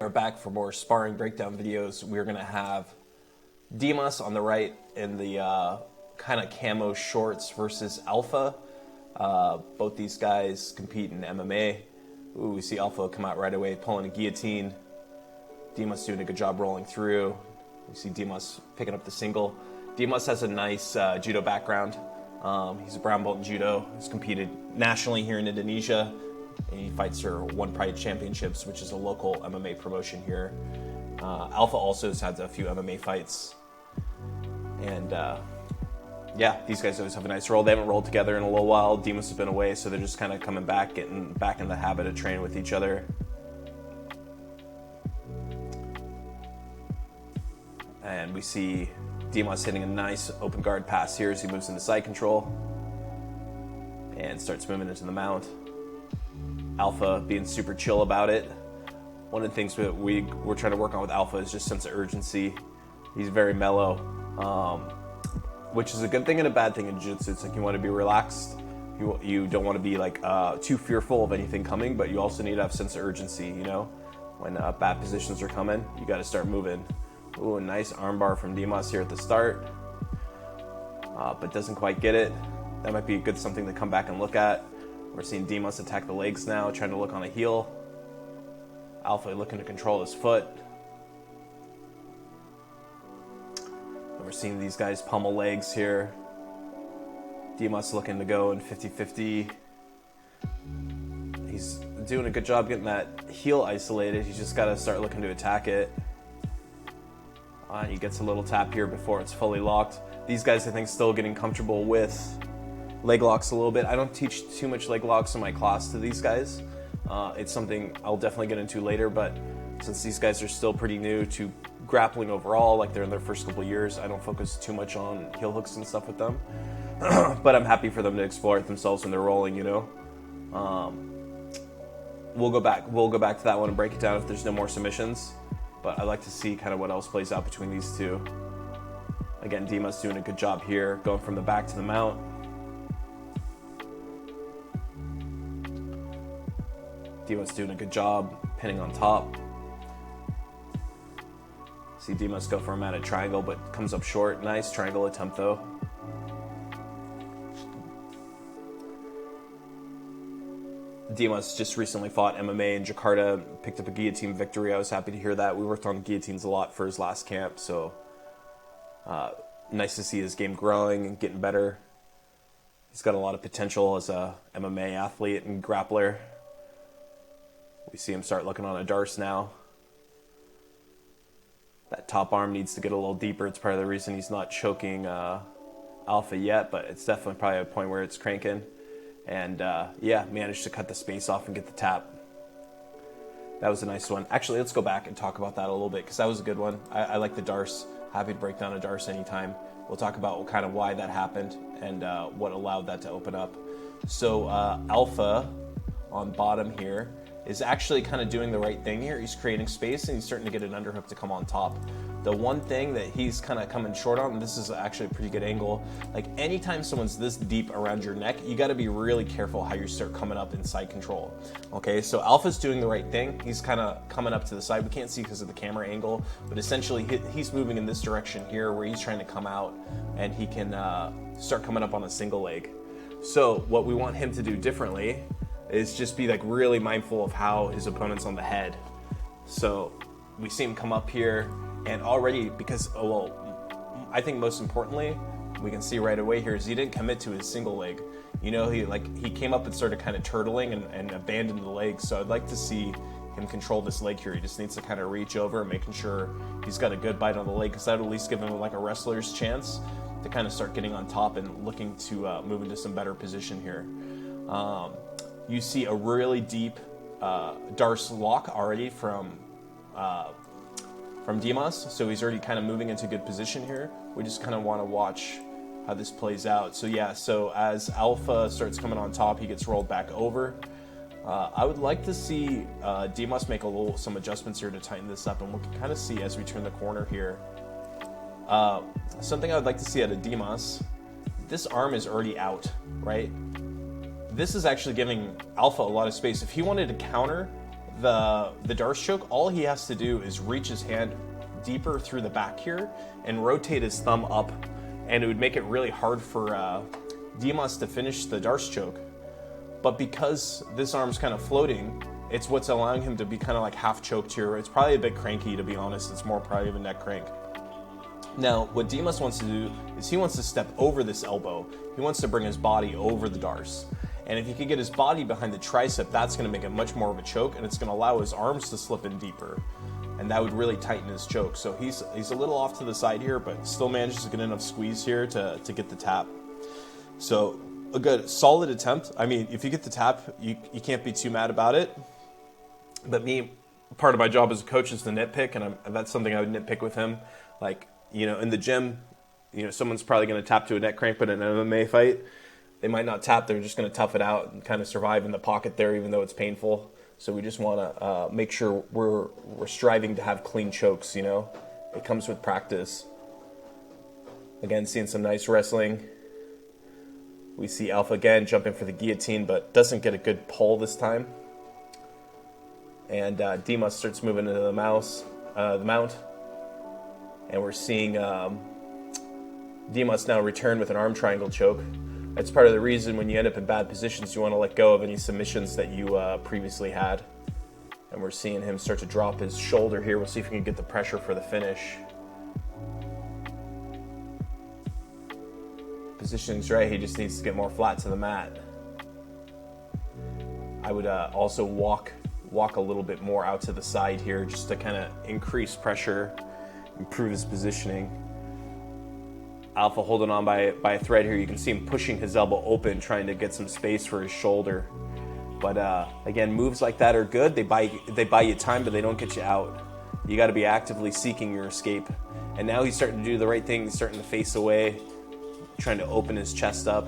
We're back for more sparring breakdown videos. We're going to have Dimas on the right in the kind of camo shorts versus Alfa. Both these guys compete in MMA. Ooh, we see Alfa come out right away pulling a guillotine. Dimas doing a good job rolling through. We see Dimas picking up the single. Dimas has a nice judo background. He's a brown belt in judo. He's competed nationally here in Indonesia. And he fights for One Pride Championships, which is a local MMA promotion here. Alfa also has had a few MMA fights. And yeah, these guys always have a nice roll. They haven't rolled together in a little while. Dimas has been away, so they're just kind of coming back, getting back in the habit of training with each other. And we see Dimas hitting a nice open guard pass here as he moves into side control and starts moving into the mount. Alfa being super chill about it. One of the things that we're trying to work on with Alfa is just sense of urgency. He's very mellow, which is a good thing and a bad thing in jiu-jitsu. It's like you want to be relaxed. You don't want to be like too fearful of anything coming, but you also need to have sense of urgency, you know? When bad positions are coming, you got to start moving. Ooh, a nice armbar from Dimas here at the start, but doesn't quite get it. That might be a good something to come back and look at. We're seeing Dimas attack the legs now, trying to look on a heel. Alfa looking to control his foot. And we're seeing these guys pummel legs here. Dimas looking to go in 50-50. He's doing a good job getting that heel isolated. He's just got to start looking to attack it. He gets a little tap here before it's fully locked. These guys, I think, still getting comfortable with leg locks a little bit. I don't teach too much leg locks in my class to these guys. It's something I'll definitely get into later, but since these guys are still pretty new to grappling overall, like they're in their first couple years, I don't focus too much on heel hooks and stuff with them. But I'm happy for them to explore it themselves when they're rolling, you know. We'll go back to that one and break it down if there's no more submissions. But I'd like to see kind of what else plays out between these two. Again, Dimas doing a good job here, going from the back to the mount. Dimas doing a good job pinning on top. See Dimas go for a mounted triangle, but comes up short. Nice triangle attempt though. Dimas just recently fought MMA in Jakarta, picked up a guillotine victory. I was happy to hear that. We worked on guillotines a lot for his last camp, so nice to see his game growing and getting better. He's got a lot of potential as a MMA athlete and grappler. We see him start looking on a Darce now. That top arm needs to get a little deeper. It's part of the reason he's not choking Alfa yet, but it's definitely probably a point where it's cranking. And yeah, managed to cut the space off and get the tap. That was a nice one. Actually, let's go back and talk about that a little bit because that was a good one. I like the Darce. Happy to break down a Darce anytime. We'll talk about kind of why that happened and what allowed that to open up. So Alfa on bottom here is actually kind of doing the right thing here. He's creating space and he's starting to get an underhook to come on top. The one thing that he's kind of coming short on, and this is actually a pretty good angle, like anytime someone's this deep around your neck, you got to be really careful how you start coming up in side control. Okay, so Alfa's doing the right thing. He's kind of coming up to the side. We can't see because of the camera angle, but essentially he's moving in this direction here where he's trying to come out and he can start coming up on a single leg. So what we want him to do differently is just be like really mindful of how his opponent's on the head. So we see him come up here and already, because, I think most importantly, we can see right away here is he didn't commit to his single leg. You know, he came up and started kind of turtling and abandoned the leg. So I'd like to see him control this leg here. He just needs to kind of reach over, making sure he's got a good bite on the leg, because that would at least give him like a wrestler's chance to kind of start getting on top and looking to move into some better position here. You see a really deep Darce lock already from Dimas, so he's already kind of moving into good position here. We just kind of want to watch how this plays out. So yeah, so as Alfa starts coming on top, he gets rolled back over. I would like to see Dimas make some adjustments here to tighten this up, and we'll kind of see as we turn the corner here. Something I would like to see out of Dimas, this arm is already out, right? This is actually giving Alfa a lot of space. If he wanted to counter the Darce Choke, all he has to do is reach his hand deeper through the back here and rotate his thumb up, and it would make it really hard for Dimas to finish the Darce Choke. But because this arm's kind of floating, it's what's allowing him to be kind of like half choked here. It's probably a bit cranky, to be honest. It's more probably of a neck crank. Now, what Dimas wants to do is he wants to step over this elbow. He wants to bring his body over the Darce. And if he can get his body behind the tricep, that's going to make it much more of a choke, and it's going to allow his arms to slip in deeper. And that would really tighten his choke. So he's a little off to the side here, but still manages to get enough squeeze here to get the tap. So a good, solid attempt. I mean, if you get the tap, you can't be too mad about it. But me, part of my job as a coach is to nitpick, and that's something I would nitpick with him. Like, in the gym, someone's probably going to tap to a neck crank, but in an MMA fight, they might not tap. They're just going to tough it out and kind of survive in the pocket there, even though it's painful. So we just want to make sure we're striving to have clean chokes, It comes with practice. Again, seeing some nice wrestling. We see Alfa again jumping for the guillotine, but doesn't get a good pull this time. And Dimas starts moving into the mount. And we're seeing Dimas now return with an arm triangle choke. That's part of the reason when you end up in bad positions, you want to let go of any submissions that you previously had. And we're seeing him start to drop his shoulder here. We'll see if we can get the pressure for the finish. Positioning's right. He just needs to get more flat to the mat. I would also walk a little bit more out to the side here just to kind of increase pressure, improve his positioning. Alfa holding on by a thread here. You can see him pushing his elbow open, trying to get some space for his shoulder. But again, moves like that are good. They buy you time, but they don't get you out. You got to be actively seeking your escape. And now he's starting to do the right thing. He's starting to face away, trying to open his chest up.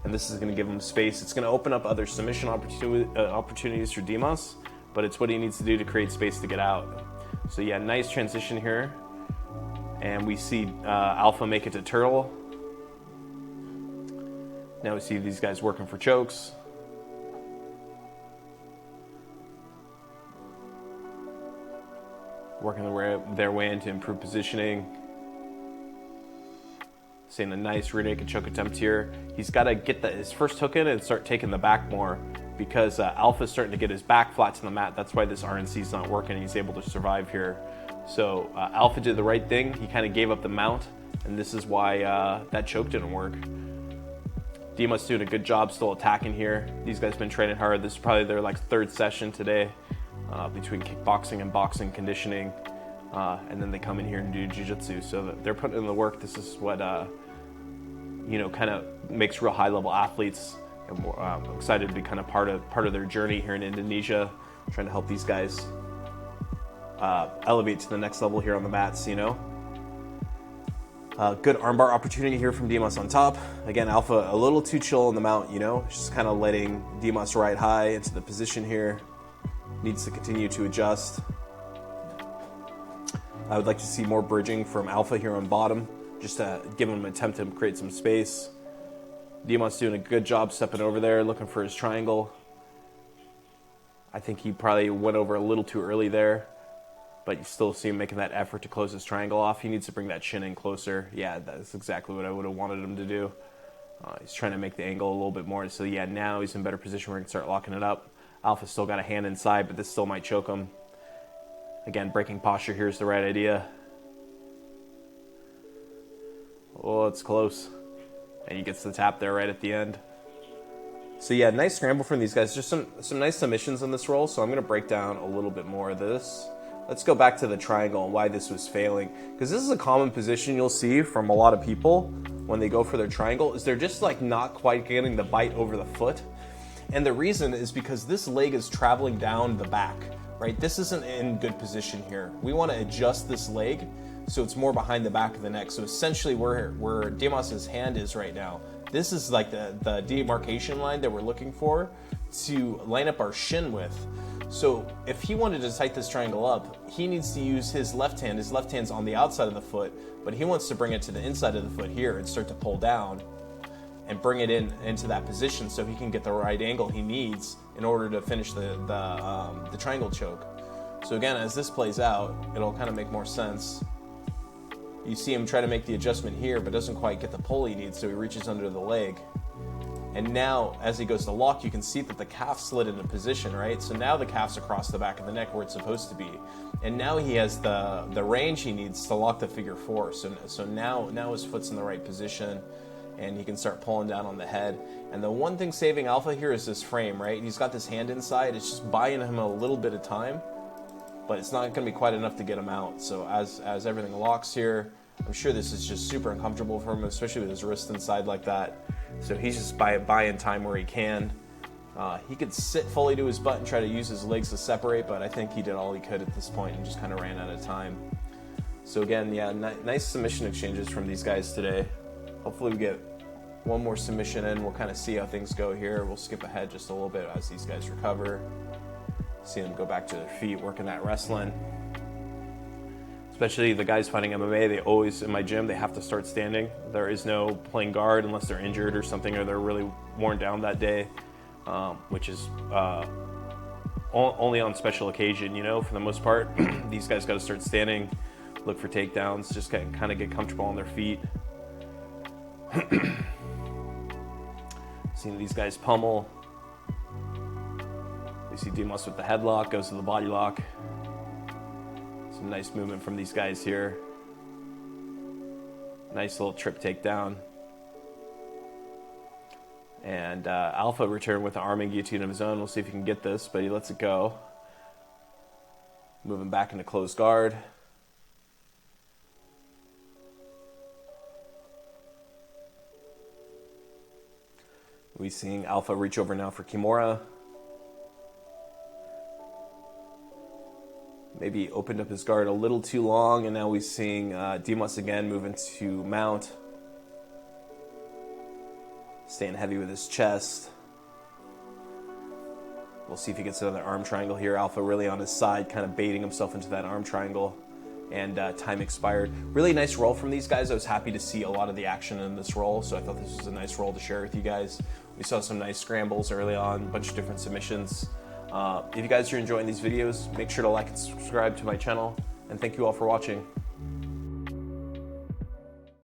And this is going to give him space. It's going to open up other submission opportunities for Dimas, but it's what he needs to do to create space to get out. So yeah, nice transition here. And we see Alfa make it to turtle. Now we see these guys working for chokes. Working their way into improved positioning. Seeing a nice rear naked choke attempt here. He's got to get his first hook in and start taking the back more, because Alfa's starting to get his back flat to the mat. That's why this RNC is not working. He's able to survive here. So Alfa did the right thing. He kind of gave up the mount, and this is why that choke didn't work. Dimas doing a good job still attacking here. These guys have been training hard. This is probably their third session today between kickboxing and boxing conditioning. And then they come in here and do jiu-jitsu. So they're putting in the work. This is what, kind of makes real high-level athletes. And I'm excited to be kind of part of their journey here in Indonesia, trying to help these guys elevate to the next level here on the mats, Good armbar opportunity here from Dimas on top. Again, Alfa a little too chill on the mount, just kind of letting Dimas ride high into the position here. Needs to continue to adjust. I would like to see more bridging from Alfa here on bottom, just to give him an attempt to create some space. Dimas doing a good job stepping over there, looking for his triangle. I think he probably went over a little too early there, but you still see him making that effort to close his triangle off. He needs to bring that shin in closer. Yeah, that's exactly what I would have wanted him to do. He's trying to make the angle a little bit more. So yeah, now he's in better position where he can start locking it up. Alfa's still got a hand inside, but this still might choke him. Again, breaking posture here is the right idea. Oh, it's close. And he gets the tap there right at the end. So yeah, nice scramble from these guys. Just some nice submissions in this roll. So I'm going to break down a little bit more of this. Let's go back to the triangle and why this was failing. Because this is a common position you'll see from a lot of people when they go for their triangle, is they're just not quite getting the bite over the foot. And the reason is because this leg is traveling down the back, right? This isn't in good position here. We want to adjust this leg so it's more behind the back of the neck. So essentially where Dimas's hand is right now, this is the demarcation line that we're looking for to line up our shin with. So if he wanted to tighten this triangle up, he needs to use his left hand. His left hand's on the outside of the foot, but he wants to bring it to the inside of the foot here and start to pull down. and bring it into that position so he can get the right angle he needs in order to finish the triangle choke. So again, as this plays out, it'll kind of make more sense. You see him try to make the adjustment here, but doesn't quite get the pull he needs, so he reaches under the leg. And now, as he goes to lock, you can see that the calf slid into position, right? So now the calf's across the back of the neck where it's supposed to be. And now he has the range he needs to lock the figure four. So now his foot's in the right position, and he can start pulling down on the head. And the one thing saving Alpha here is this frame, right? He's got this hand inside. It's just buying him a little bit of time, but it's not going to be quite enough to get him out. So as everything locks here, I'm sure this is just super uncomfortable for him, especially with his wrist inside like that. So he's just buying time where he can. He could sit fully to his butt and try to use his legs to separate, but I think he did all he could at this point and just kind of ran out of time. So again, yeah, nice submission exchanges from these guys today. Hopefully we get one more submission in. We'll kind of see how things go here. We'll skip ahead just a little bit as these guys recover. See them go back to their feet, working that wrestling. Especially the guys fighting MMA, they always, in my gym, they have to start standing. There is no playing guard unless they're injured or something, or they're really worn down that day, which is only on special occasion, you know, for the most part. These guys got to start standing, look for takedowns, just kind of get comfortable on their feet. Seeing these guys pummel. You see Dimas with the headlock, goes to the body lock. Some nice movement from these guys here. Nice little trip takedown. And Alfa returned with an arming guillotine of his own. We'll see if he can get this, but he lets it go. Moving back into closed guard. We're seeing Alfa reach over now for Kimura. Maybe opened up his guard a little too long, and now we're seeing Dimas again move into mount. Staying heavy with his chest. We'll see if he gets another arm triangle here. Alfa really on his side, kind of baiting himself into that arm triangle. And time expired. Really nice roll from these guys. I was happy to see a lot of the action in this roll, so I thought this was a nice roll to share with you guys. We saw some nice scrambles early on, a bunch of different submissions. If you guys are enjoying these videos, make sure to like and subscribe to my channel, and thank you all for watching.